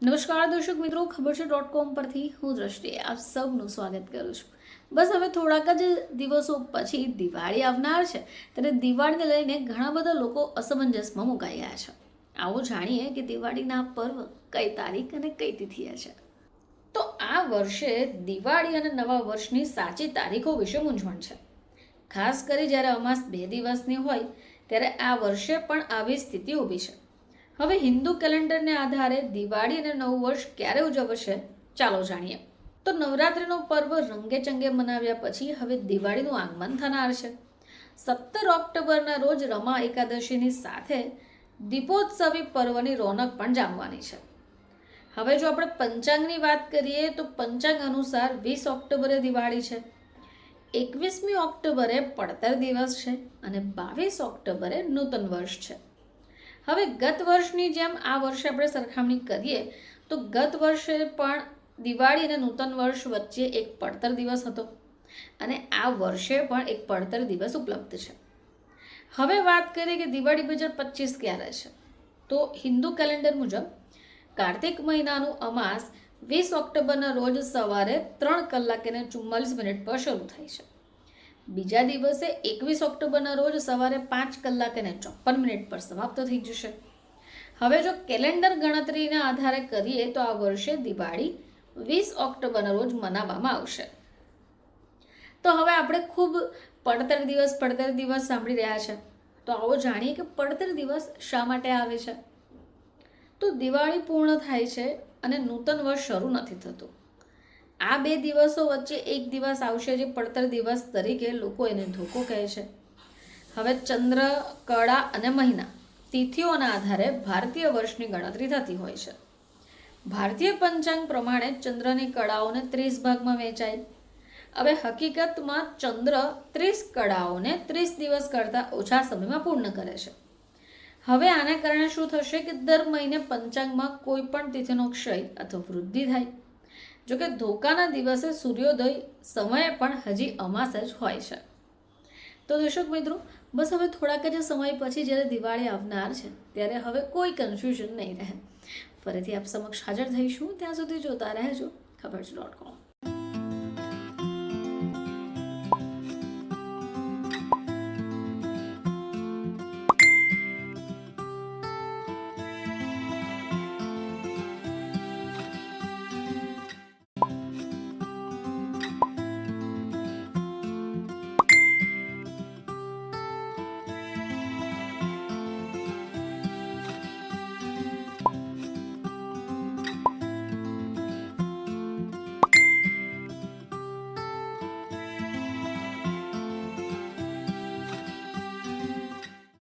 નમસ્કાર દર્શક મિત્રો, ખબર છે .com પરથી હું દ્રષ્ટિએ આપ સૌનું સ્વાગત કરું છું. બસ હવે થોડાક જ દિવસો પછી દિવાળી આવનાર છે, ત્યારે દિવાળીને લઈને ઘણા બધા લોકો અસમંજસમાં મુકાઈ ગયા છે. આવો જાણીએ કે દિવાળીના પર્વ કઈ તારીખ અને કઈ તિથિએ છે. તો આ વર્ષે દિવાળી અને નવા વર્ષની સાચી તારીખો વિશે મૂંઝવણ છે. ખાસ કરી જ્યારે અમાસ 2 દિવસની હોય ત્યારે આ વર્ષે પણ આવી સ્થિતિ ઊભી છે. હવે હિન્દુ કેલેન્ડરને આધારે દિવાળી અને નવું વર્ષ ક્યારે ઉજવશે, ચાલો જાણીએ. તો નવરાત્રિનો પર્વ રંગે ચંગે મનાવ્યા પછી હવે દિવાળીનું આગમન થનાર છે. 17 ઓક્ટોબરના રોજ રમા એકાદશીની સાથે દીપોત્સવી પર્વની રોનક પણ જામવાની છે. હવે જો આપણે પંચાંગની વાત કરીએ તો પંચાંગ અનુસાર 20 ઓક્ટોબરે દિવાળી છે, 21મી ઓક્ટોબરે પડતર દિવસ છે અને 22 ઓક્ટોબરે નૂતન વર્ષ છે. હવે ગત વર્ષની જેમ આ વર્ષે આપણે સરખામણી કરીએ તો ગત વર્ષે પણ દિવાળી અને નૂતન વર્ષ વચ્ચે એક પડતર દિવસ હતો અને આ વર્ષે પણ એક પડતર દિવસ ઉપલબ્ધ છે. હવે વાત કરીએ કે દિવાળી 2025 ક્યારે છે, તો હિન્દુ કેલેન્ડર મુજબ કાર્તિક મહિનાનું અમાસ 20 ઓક્ટોબરના રોજ સવારે 3:44 પર શરૂ થાય છે. બીજા દિવસે 21 ઓક્ટોબરના રોજ સવારે 5:54 પર સમાપ્ત થઈ જશે. હવે જો કેલેન્ડર ગણતરીના આધારે કરીએ તો આ વર્ષે દિવાળી 20 ઓક્ટોબરના રોજ મનાવવામાં આવશે. તો હવે આપણે ખૂબ પડતર દિવસ સાંભળી રહ્યા છે, તો આવો જાણીએ કે પડતર દિવસ શા માટે આવે છે. તો દિવાળી પૂર્ણ થાય છે અને નૂતન વર્ષ શરૂ નથી થતું. આ 2 દિવસો વચ્ચે એક દિવસ આવશે જે પડતર દિવસ તરીકે લોકો એને ધોકો કહે છે. હવે ચંદ્ર, કળા અને મહિના તિથિઓના આધારે ભારતીય વર્ષની ગણતરી થતી હોય છે. ભારતીય પંચાંગ પ્રમાણે ચંદ્રની કળાઓને 30 ભાગમાં વહેંચાય. હવે હકીકતમાં ચંદ્ર 30 કળાઓને 30 દિવસ કરતાં ઓછા સમયમાં પૂર્ણ કરે છે. હવે આના કારણે શું થશે કે દર મહિને પંચાંગમાં કોઈ પણ તિથિનો ક્ષય અથવા વૃદ્ધિ થાય. જોકે ધોકાના દિવસે સૂર્યોદય સમયે પણ હજી અમાસ જ હોય છે. તો દર્શક મિત્રો, બસ હવે થોડાક જ સમય પછી જ્યારે દિવાળી આવનાર છે ત્યારે હવે કોઈ કન્ફ્યુઝન નહીં રહે. ફરીથી આપ સમક્ષ હાજર થઈશું, ત્યાં સુધી જોતા રહેજો ખબર છે .com.